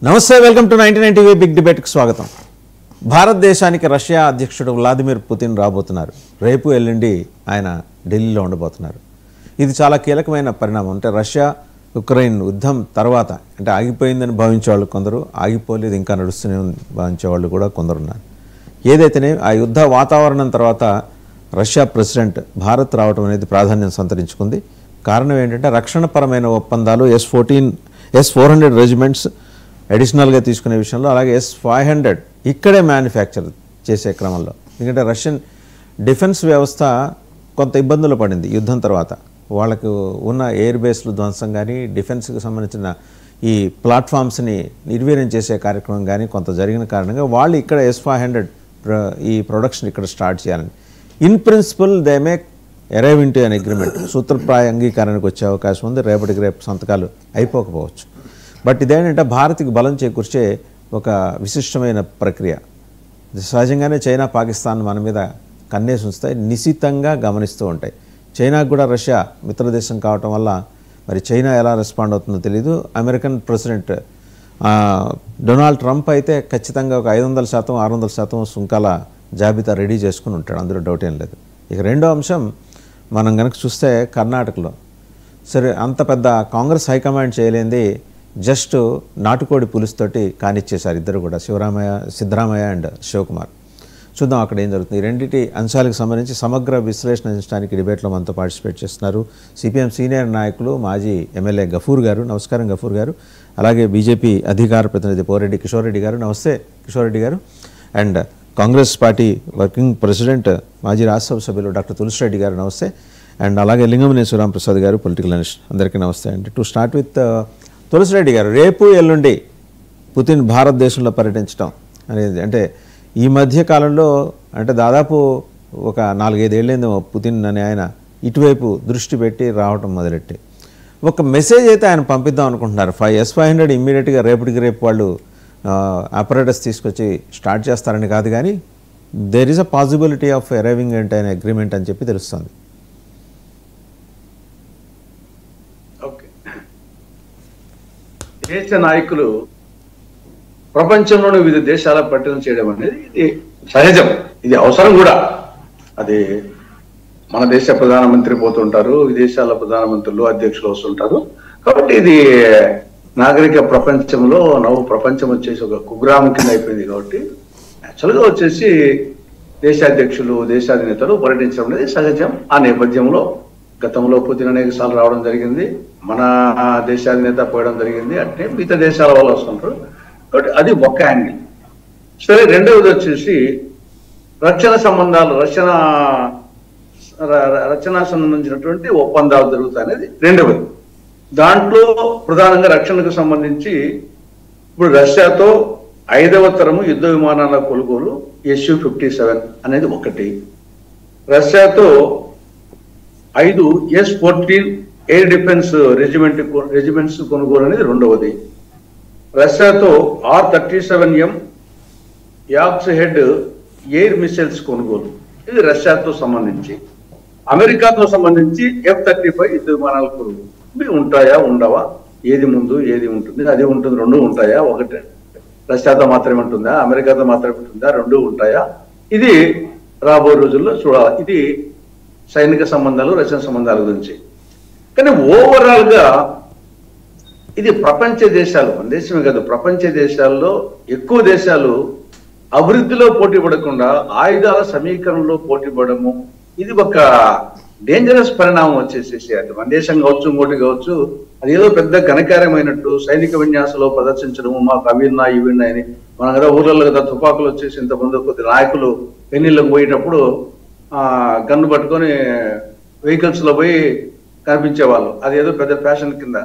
నమస్తే, welcome to 99 TV big డిబేట్కి స్వాగతం. భారతదేశానికి రష్యా అధ్యక్షుడు వ్లాదిమిర్ పుతిన్ రాబోతున్నారు. రేపు ఎల్లుండి ఆయన ఢిల్లీలో ఉండబోతున్నారు. ఇది చాలా కీలకమైన పరిణామం. అంటే రష్యా ఉక్రెయిన్ యుద్ధం తర్వాత అంటే ఆగిపోయిందని భావించేవాళ్ళు కొందరు, ఆగిపోలేదు ఇంకా నడుస్తూనే భావించేవాళ్ళు కూడా కొందరున్నారు. ఏదైతేనే ఆ యుద్ధ వాతావరణం తర్వాత రష్యా ప్రెసిడెంట్ భారత్ రావడం అనేది ప్రాధాన్యం సంతరించుకుంది. కారణం ఏంటంటే రక్షణపరమైన ఒప్పందాలు S-400 రెజిమెంట్స్ అడిషనల్గా తీసుకునే విషయంలో, అలాగే S-500 ఇక్కడే మ్యానుఫ్యాక్చర్ చేసే క్రమంలో. ఎందుకంటే రష్యన్ డిఫెన్స్ వ్యవస్థ కొంత ఇబ్బందులు పడింది యుద్ధం తర్వాత. వాళ్ళకు ఉన్న ఎయిర్ బేస్లు ధ్వంసం కానీ, డిఫెన్స్కి సంబంధించిన ఈ ప్లాట్ఫామ్స్ని నిర్వీర్యం చేసే కార్యక్రమం కానీ కొంత జరిగిన కారణంగా వాళ్ళు ఇక్కడ S-500 ఈ ప్రొడక్షన్ ఇక్కడ స్టార్ట్ చేయాలని. In principle they may arrive into an agreement, సూత్రప్రాయ అంగీకారానికి వచ్చే అవకాశం ఉంది. రేపటికి రేపు సంతకాలు అయిపోకపోవచ్చు. బట్ ఇదేంటంటే భారత్కి బలం చేకూర్చే ఒక విశిష్టమైన ప్రక్రియ. సహజంగానే చైనా, పాకిస్తాన్ మన మీద కన్నేసి ఉంచుతాయి, నిశితంగా గమనిస్తూ ఉంటాయి. చైనాకు కూడా రష్యా మిత్రదేశం కావటం వల్ల మరి చైనా ఎలా రెస్పాండ్ అవుతుందో తెలియదు. అమెరికన్ ప్రెసిడెంట్ డొనాల్డ్ ట్రంప్ అయితే ఖచ్చితంగా ఒక 500%, 600% సుంకాల జాబితా రెడీ చేసుకుని ఉంటాడు, అందులో డౌట్ ఏం లేదు. ఇక రెండో అంశం మనం కనుక చూస్తే కర్ణాటకలో సరే అంత పెద్ద కాంగ్రెస్ హైకమాండ్ చేయలేంది జస్ట్ నాటుకోడి పులుసుతోటి కానిచ్చేశారు ఇద్దరు కూడా, సిద్ధరామయ్య అండ్ శివకుమార్. చూద్దాం అక్కడ ఏం జరుగుతుంది. ఈ రెండింటి అంశాలకు సంబంధించి సమగ్ర విశ్లేషణ అందించడానికి డిబేట్లో మనతో పార్టిసిపేట్ చేస్తున్నారు సిపిఎం సీనియర్ నాయకులు మాజీ ఎమ్మెల్యే గఫూర్ గారు. నమస్కారం గఫూర్ గారు. అలాగే బీజేపీ అధికార ప్రతినిధి పోరెడ్డి కిషోర్ రెడ్డి గారు. నమస్తే కిషోర్ రెడ్డి గారు. And Congress party working president మాజీ రాజ్యసభ సభ్యులు డాక్టర్ తులసిరెడ్డి గారు. నమస్తే. అండ్ అలాగే లింగమనేని శివరాంప్రసాద్ గారు, పొలిటికల్ అనలిస్ట్. అందరికీ నమస్తే అండి. టు స్టార్ట్ విత్ తులసిరెడ్డి గారు, రేపు ఎల్లుండి పుతిన్ భారతదేశంలో పర్యటించడం అనేది అంటే ఈ మధ్య కాలంలో అంటే దాదాపు ఒక 4-5 ఏళ్ళేందేమో పుతిన్ అనే ఆయన ఇటువైపు దృష్టి పెట్టి రావటం మొదలెట్టి ఒక మెసేజ్ అయితే ఆయన పంపిద్దాం అనుకుంటున్నారు. S-500 ఇమ్మీడియట్గా రేపటికి రేపు వాళ్ళు ఆపరేటర్స్ తీసుకొచ్చి స్టార్ట్ చేస్తారని కాదు, కానీ there is a possibility of arriving అంటే ఆయన అగ్రిమెంట్ అని చెప్పి తెలుస్తుంది. దేశ నాయకులు ప్రపంచంలోని వివిధ దేశాల పర్యటన చేయడం అనేది ఇది సహజం, ఇది అవసరం కూడా. అది మన దేశ ప్రధానమంత్రి పోతుంటారు, విదేశాల ప్రధానమంత్రులు, అధ్యక్షులు వస్తుంటారు. కాబట్టి ఇది నాగరిక ప్రపంచంలో నవ ప్రపంచం వచ్చేసి ఒక కుగ్రామం కింద అయిపోయింది. కాబట్టి యాక్చువల్గా వచ్చేసి దేశాధ్యక్షులు, దేశాధినేతలు పర్యటించడం అనేది సహజం. ఆ నేపథ్యంలో గతంలో పుతిన్ అనేక సార్లు రావడం జరిగింది, మన దేశాధినేత పోయడం జరిగింది, అంటే మిగతా దేశాల వాళ్ళు వస్తుంటారు. కాబట్టి అది ఒక యాంగిల్. సరే, రెండవది వచ్చేసి రక్షణ సంబంధాలు, రక్షణ సంబంధించినటువంటి ఒప్పందాలు జరుగుతాయి అనేది రెండవది. దాంట్లో ప్రధానంగా రక్షణకు సంబంధించి ఇప్పుడు రష్యాతో 5వ తరము యుద్ధ విమానాల కొనుగోలు Su-57 అనేది ఒకటి, రష్యాతో 5 S-14 ఎయిర్ డిఫెన్స్ రెజిమెంట్స్ కొనుగోలు అనేది రెండవది, రష్యాతో R-37M axe head air missiles కొనుగోలు, ఇది రష్యాతో సంబంధించి. అమెరికాతో సంబంధించి F-35 యుద్ధ విమానాల కొనుగోలు. ఇవి ఉంటాయా, ఉండవా, ఏది ముందు ఏది ఉంటుంది? అది ఉంటుంది, రెండు ఉంటాయా? ఒకటి రష్యాతో మాత్రమే ఉంటుందా, అమెరికాతో మాత్రమే ఉంటుందా, రెండు ఉంటాయా? ఇది రాబోయే రోజుల్లో చూడాలి. ఇది సైనిక సంబంధాలు, రక్షణ సంబంధాల గురించి. కానీ ఓవరాల్ గా ఇది ప్రపంచ దేశాలు, మన దేశమే కాదు, ప్రపంచ దేశాల్లో ఎక్కువ దేశాలు అభివృద్ధిలో పోటీ పడకుండా ఆయుధాల సమీకరణలో పోటీ పడము, ఇది ఒక డేంజరస్ పరిణామం వచ్చేసేసి. అది మన దేశం కావచ్చు, ఇంకోటి కావచ్చు, అది ఏదో పెద్ద ఘనకార్యమైనట్టు సైనిక విన్యాసంలో ప్రదర్శించడము, మాకు అవి ఉన్నాయి ఇవి ఉన్నాయని. మనం కదా ఊర్లలో కదా తుపాకులు వచ్చేసి ఇంతకుముందు కొద్ది నాయకులు పెళ్లిళ్ళకు పోయేటప్పుడు గన్ను పట్టుకొని వెహికల్స్ లో పోయి కనిపించేవాళ్ళు, అది ఏదో పెద్ద ఫ్యాషన్ కింద.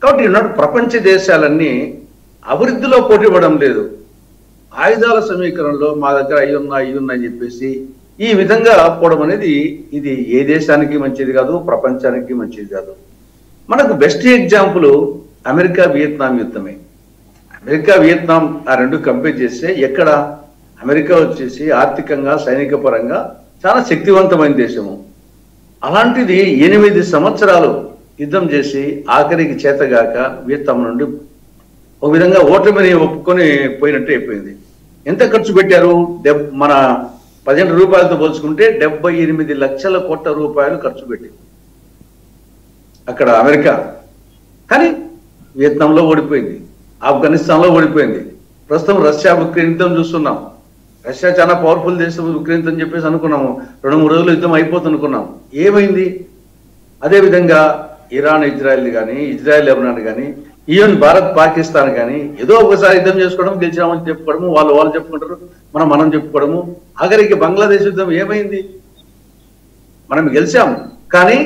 కాబట్టి ఈనాడు ప్రపంచ దేశాలన్నీ అభివృద్ధిలో పోటీ పడడం లేదు, ఆయుధాల సమీకరణలో మా దగ్గర అవి ఉన్నాయని చెప్పేసి ఈ విధంగా పోవడం అనేది ఇది ఏ దేశానికి మంచిది కాదు, ప్రపంచానికి మంచిది కాదు. మనకు బెస్ట్ ఎగ్జాంపుల్ అమెరికా వియత్నాం యుద్ధమే. అమెరికా వియత్నాం ఆ రెండు కంపేర్ చేస్తే ఎక్కడ అమెరికా వచ్చేసి ఆర్థికంగా, సైనిక పరంగా చాలా శక్తివంతమైన దేశము. అలాంటిది 8 సంవత్సరాలు యుద్ధం చేసి ఆఖరికి చేతగాక వియత్నాం నుండి ఒక విధంగా ఓటమిని ఒప్పుకొని పోయినట్టు అయిపోయింది. ఎంత ఖర్చు పెట్టారు? మన 15 రూపాయలతో పోల్చుకుంటే 78 లక్షల కోట్ల రూపాయలు ఖర్చు పెట్టింది అక్కడ అమెరికా. కానీ వియత్నాంలో ఓడిపోయింది, ఆఫ్ఘనిస్తాన్లో ఓడిపోయింది. ప్రస్తుతం రష్యా ఉక్రెయిన్ యుద్ధం చూస్తున్నాం. రష్యా చాలా పవర్ఫుల్ దేశం, ఉక్రెయిన్ అని చెప్పేసి అనుకున్నాము. 2-3 రోజులు యుద్ధం అయిపోతుంది అనుకున్నాం. ఏమైంది? అదేవిధంగా ఇరాన్ ఇజ్రాయెల్ కానీ, ఇజ్రాయెల్ లెబనాన్ కానీ, ఈవెన్ భారత్ పాకిస్తాన్ కానీ ఏదో ఒకసారి యుద్ధం చేసుకోవడం, గెలిచామని చెప్పుకోవడము, వాళ్ళు చెప్పుకుంటారు, మనం చెప్పుకోవడము. ఆఖరికి బంగ్లాదేశ్ యుద్ధం ఏమైంది? మనం గెలిచాము, కానీ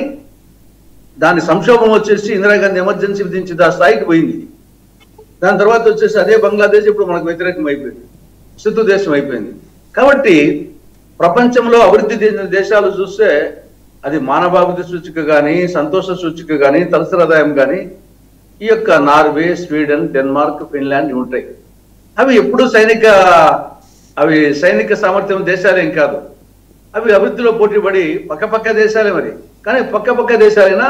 దాని సంక్షోభం వచ్చేసి ఇందిరాగాంధీ ఎమర్జెన్సీ విధించి ఆ స్థాయికి పోయింది. దాని తర్వాత వచ్చేసి అదే బంగ్లాదేశ్ ఇప్పుడు మనకు వ్యతిరేకం అయిపోయింది, శత్రు దేశం అయిపోయింది. కాబట్టి ప్రపంచంలో అభివృద్ధి చెందిన దేశాలు చూస్తే అది మానవాభివృద్ధి సూచిక కానీ, సంతోష సూచిక కానీ, తలసరి ఆదాయం కానీ ఈ యొక్క నార్వే, స్వీడన్, డెన్మార్క్, ఫిన్లాండ్ ఉంటాయి. అవి ఎప్పుడు సైనిక సామర్థ్యం దేశాలేం కాదు. అవి అభివృద్ధిలో పోటీపడి పక్క దేశాలే మరి. కానీ పక్క దేశాలైనా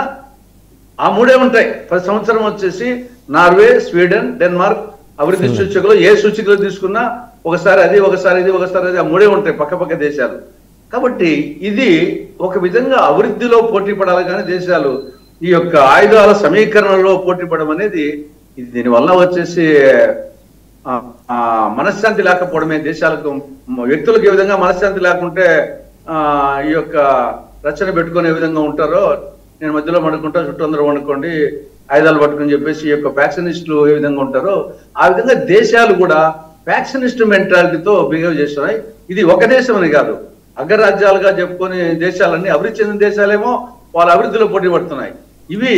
ఆ మూడే ఉంటాయి. ప్రతి సంవత్సరం వచ్చేసి నార్వే, స్వీడన్, డెన్మార్క్ అభివృద్ధి సూచికలో ఏ సూచికలు తీసుకున్నా ఒకసారి అది, ఒకసారి ఇది, ఒకసారి అది, ఆ మూడే ఉంటాయి పక్క దేశాలు. కాబట్టి ఇది ఒక విధంగా అభివృద్ధిలో పోటీ పడాలి కానీ దేశాలు ఈ యొక్క ఆయుధాల సమీకరణలో పోటీ పడడం అనేది ఇది దీనివల్ల వచ్చేసి మనశ్శాంతి లేకపోవడమే. దేశాలకు, వ్యక్తులకు ఏ విధంగా మనశ్శాంతి లేకుంటే ఈ యొక్క రచన పెట్టుకునే విధంగా ఉంటారో, నేను మధ్యలో వండుకుంటా, చుట్టూ అందరూ వండుకోండి, ఆయుధాలు పట్టుకుని చెప్పేసి ఈ యొక్క ఫ్యాక్షనిస్టులు ఏ విధంగా ఉంటారో ఆ విధంగా దేశాలు కూడా ఫ్యాక్షనిస్ట్ మెంటాలిటీతో బిహేవ్ చేస్తున్నాయి. ఇది ఒక దేశం అని కాదు, అగ్రరాజ్యాలుగా చెప్పుకొని దేశాలన్నీ అభివృద్ధి చెందిన దేశాలేమో వాళ్ళ అభివృద్ధిలో పోటీ పడుతున్నాయి. ఇవి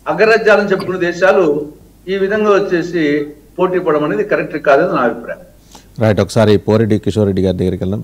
అగ్రరాజ్యాలను చెప్పుకునే దేశాలు ఈ విధంగా వచ్చేసి పోటీ పడడం అనేది కరెక్ట్ కాదని నా అభిప్రాయం. రైట్, ఒకసారి పోరెడ్డి కిషోర్ రెడ్డి గారి దగ్గరికి వెళ్దాం.